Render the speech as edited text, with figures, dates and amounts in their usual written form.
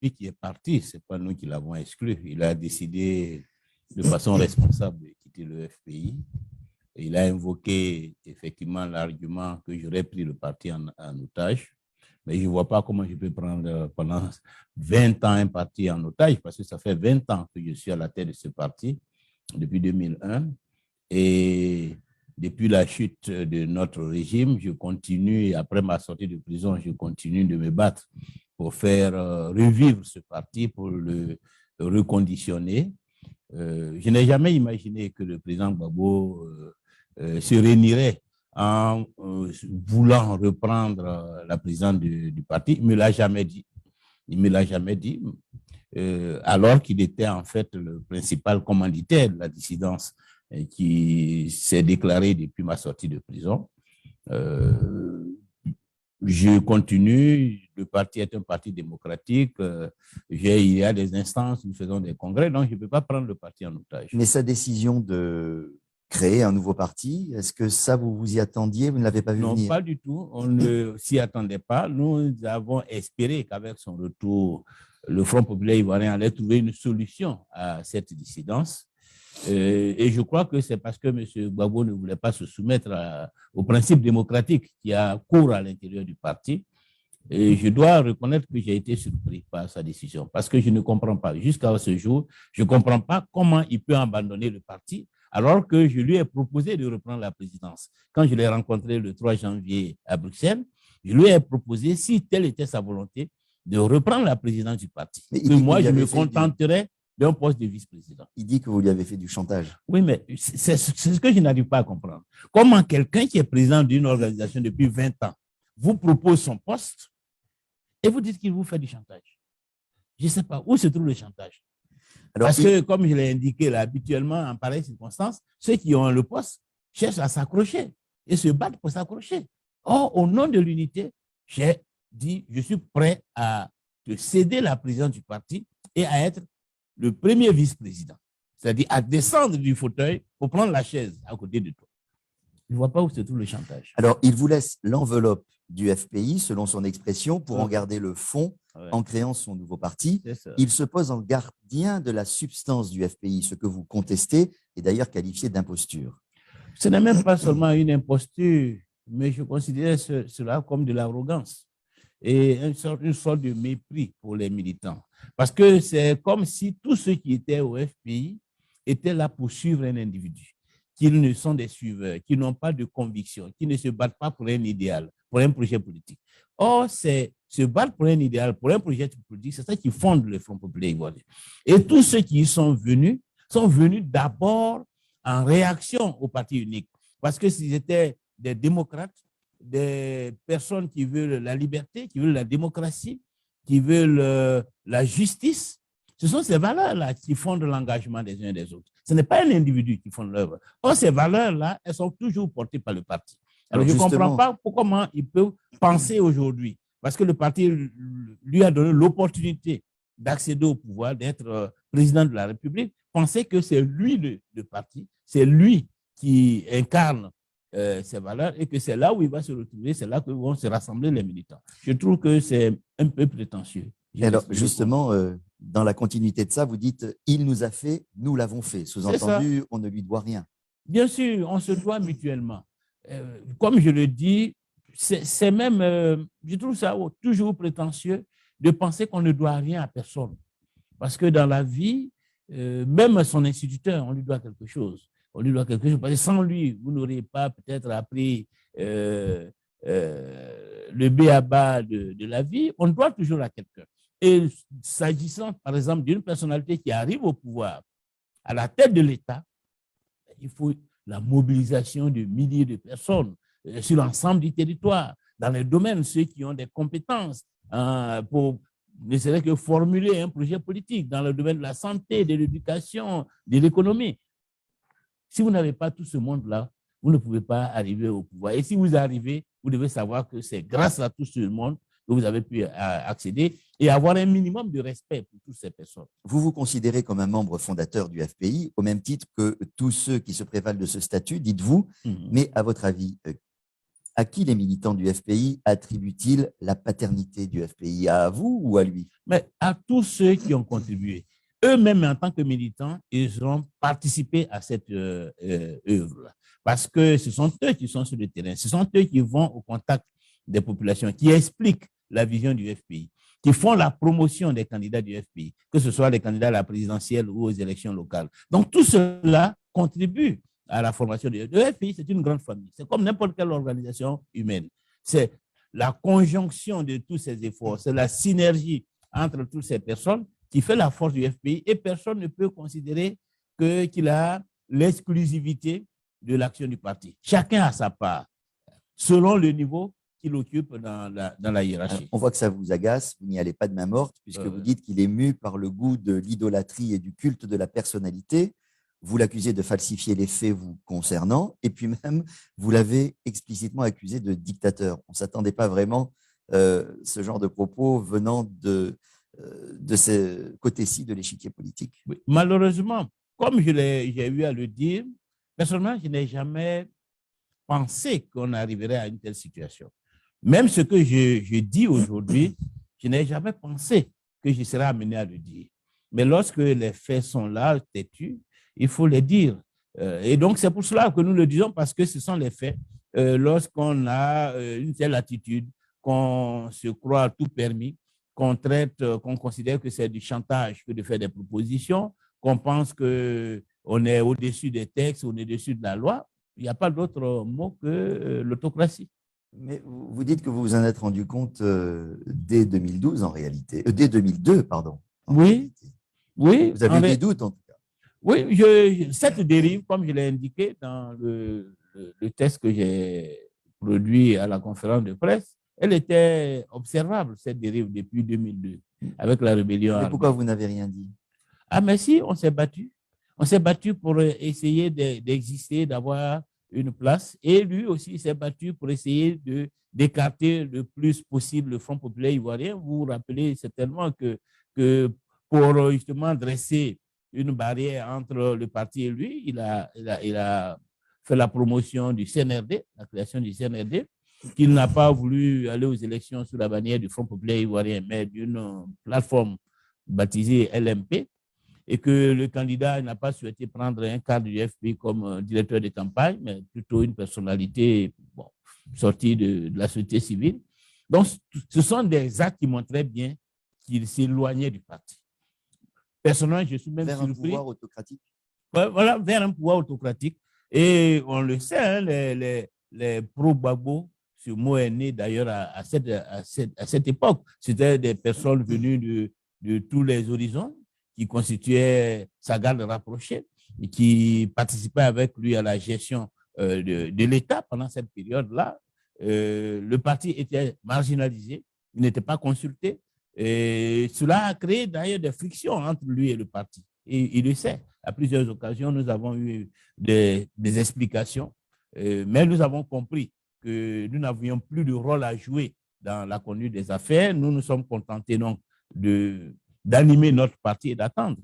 lui qui est parti, ce n'est pas nous qui l'avons exclu. Il a décidé de façon responsable de quitter le FPI. Il a invoqué effectivement l'argument que j'aurais pris le parti en otage. Mais je ne vois pas comment je peux prendre pendant 20 ans un parti en otage, parce que ça fait 20 ans que je suis à la tête de ce parti, depuis 2001. Et depuis la chute de notre régime, je continue, après ma sortie de prison, je continue de me battre pour faire revivre ce parti, pour le reconditionner. Je n'ai jamais imaginé que le président Gbagbo se réunirait en voulant reprendre la présidence du parti. Il ne me l'a jamais dit. Il ne me l'a jamais dit, alors qu'il était en fait le principal commanditaire de la dissidence qui s'est déclaré depuis ma sortie de prison. Je continue, le parti est un parti démocratique, il y a des instances, nous faisons des congrès, donc je ne peux pas prendre le parti en otage. Mais sa décision de créer un nouveau parti, est-ce que ça, vous vous y attendiez, vous ne l'avez pas vu venir? Non, pas du tout, on ne s'y attendait pas. Nous avons espéré qu'avec son retour, le Front populaire ivoirien allait trouver une solution à cette dissidence. Et je crois que c'est parce que M. Gbagbo ne voulait pas se soumettre au principe démocratique qui a cours à l'intérieur du parti. Et je dois reconnaître que j'ai été surpris par sa décision, parce que je ne comprends pas. Jusqu'à ce jour, je ne comprends pas comment il peut abandonner le parti, alors que je lui ai proposé de reprendre la présidence. Quand je l'ai rencontré le 3 janvier à Bruxelles, je lui ai proposé, si telle était sa volonté, de reprendre la présidence du parti. Que moi, je me contenterais d'un poste de vice-président. Il dit que vous lui avez fait du chantage. Oui, mais c'est ce que je n'arrive pas à comprendre. Comment quelqu'un qui est président d'une organisation depuis 20 ans vous propose son poste et vous dites qu'il vous fait du chantage? Je ne sais pas où se trouve le chantage. Alors, parce que, comme je l'ai indiqué là, habituellement, en pareilles circonstances, ceux qui ont le poste cherchent à s'accrocher et se battent pour s'accrocher. Or, au nom de l'unité, j'ai dit, je suis prêt à te céder la présidence du parti et à être le premier vice-président, c'est-à-dire à descendre du fauteuil pour prendre la chaise à côté de toi. Je ne vois pas où se trouve le chantage. Alors, il vous laisse l'enveloppe du FPI, selon son expression, pour en garder le fond en créant son nouveau parti. Il se pose en gardien de la substance du FPI, ce que vous contestez et d'ailleurs qualifié d'imposture. Ce n'est même pas seulement une imposture, mais je considère cela comme de l'arrogance et une sorte de mépris pour les militants. Parce que c'est comme si tous ceux qui étaient au FPI étaient là pour suivre un individu, qu'ils ne sont des suiveurs, qui n'ont pas de conviction, qui ne se battent pas pour un idéal, pour un projet politique. Or, c'est se battre pour un idéal, pour un projet politique, c'est ça qui fonde le Front populaire ivoirien. Et tous ceux qui y sont venus d'abord en réaction au parti unique. Parce que s'ils étaient des démocrates, des personnes qui veulent la liberté, qui veulent la démocratie, qui veulent la justice, ce sont ces valeurs-là qui fondent l'engagement des uns et des autres. Ce n'est pas un individu qui fonde l'œuvre. Or, ces valeurs-là, elles sont toujours portées par le parti. Alors, je ne comprends pas comment il peut penser aujourd'hui, parce que le parti lui a donné l'opportunité d'accéder au pouvoir, d'être président de la République, penser que c'est lui le parti, c'est lui qui incarne ces valeurs et que c'est là où il va se retrouver, c'est là que vont se rassembler les militants. Je trouve que c'est un peu prétentieux. Alors, justement, dans la continuité de ça, vous dites « il nous a fait, nous l'avons fait ». Sous-entendu, on ne lui doit rien. Bien sûr, on se doit mutuellement. Comme je le dis, c'est même, je trouve ça toujours prétentieux de penser qu'on ne doit rien à personne. Parce que dans la vie, même son instituteur, on lui doit quelque chose. On lui doit quelque chose. Parce que sans lui, vous n'auriez pas peut-être appris le b.a.-ba de la vie. On doit toujours à quelqu'un. Et s'agissant, par exemple, d'une personnalité qui arrive au pouvoir, à la tête de l'État, il faut la mobilisation de milliers de personnes sur l'ensemble du territoire, dans les domaines, ceux qui ont des compétences pour ne serait que formuler un projet politique dans le domaine de la santé, de l'éducation, de l'économie. Si vous n'avez pas tout ce monde-là, vous ne pouvez pas arriver au pouvoir. Et si vous arrivez, vous devez savoir que c'est grâce à tout ce monde que vous avez pu accéder et avoir un minimum de respect pour toutes ces personnes. Vous vous considérez comme un membre fondateur du FPI, au même titre que tous ceux qui se prévalent de ce statut, dites-vous, mais à votre avis, À qui les militants du FPI attribuent-ils la paternité du FPI? À vous ou à lui? Mais à tous ceux qui ont contribué. Eux-mêmes, en tant que militants, ils ont participé à cette œuvre. Parce que ce sont eux qui sont sur le terrain. Ce sont eux qui vont au contact des populations, qui expliquent la vision du FPI, qui font la promotion des candidats du FPI, que ce soit les candidats à la présidentielle ou aux élections locales. Donc, tout cela contribue à la formation du FPI. C'est une grande famille. C'est comme n'importe quelle organisation humaine. C'est la conjonction de tous ces efforts, c'est la synergie entre toutes ces personnes qui fait la force du FPI, et personne ne peut considérer qu'il a l'exclusivité de l'action du parti. Chacun a sa part, selon le niveau qu'il occupe dans la hiérarchie. Alors, on voit que ça vous agace, vous n'y allez pas de main morte, puisque vous dites qu'il est mu par le goût de l'idolâtrie et du culte de la personnalité. Vous l'accusez de falsifier les faits vous concernant, et puis même, vous l'avez explicitement accusé de dictateur. On ne s'attendait pas vraiment ce genre de propos venant de ce côté-ci de l'échiquier politique. Oui. Malheureusement, comme j'ai eu à le dire, personnellement, je n'ai jamais pensé qu'on arriverait à une telle situation. Même ce que je dis aujourd'hui, je n'ai jamais pensé que je serais amené à le dire. Mais lorsque les faits sont là, têtus, il faut les dire. Et donc, c'est pour cela que nous le disons, parce que ce sont les faits. Lorsqu'on a une telle attitude, qu'on se croit tout permis, qu'on considère que c'est du chantage que de faire des propositions, qu'on pense qu'on est au-dessus des textes, on est au-dessus de la loi, il n'y a pas d'autre mot que l'autocratie. Mais vous dites que vous vous en êtes rendu compte dès 2012 en réalité, dès 2002, pardon. Oui, oui. Vous avez des doutes en tout cas. Oui, cette dérive, comme je l'ai indiqué dans le texte que j'ai produit à la conférence de presse, elle était observable, cette dérive, depuis 2002, avec la rébellion. Mais pourquoi vous n'avez rien dit? Ah, mais si, on s'est battu. On s'est battu pour essayer d'exister, d'avoir une place. Et lui aussi s'est battu pour essayer d'écarter le plus possible le Front populaire ivoirien. Vous vous rappelez certainement que pour justement dresser une barrière entre le parti et lui, il a fait la promotion du CNRD, la création du CNRD, qu'il n'a pas voulu aller aux élections sous la bannière du Front populaire ivoirien, mais d'une plateforme baptisée LMP, et que le candidat n'a pas souhaité prendre un cadre du FPI comme directeur de campagne, mais plutôt une personnalité sortie de la société civile. Donc, ce sont des actes qui montraient bien qu'il s'éloignait du parti. Personnellement, je suis même vers surpris. Un pouvoir autocratique. Voilà, vers un pouvoir autocratique. Et on le sait, hein, les pro-Gbagbo, ce mot est né d'ailleurs à cette époque. C'était des personnes venues de tous les horizons qui constituaient sa garde rapprochée et qui participaient avec lui à la gestion de l'État pendant cette période-là. Le parti était marginalisé, il n'était pas consulté. Et cela a créé d'ailleurs des frictions entre lui et le parti. Et il le sait. À plusieurs occasions, nous avons eu des explications, mais nous avons compris que nous n'avions plus de rôle à jouer dans la conduite des affaires. Nous nous sommes contentés donc d'animer notre parti et d'attendre.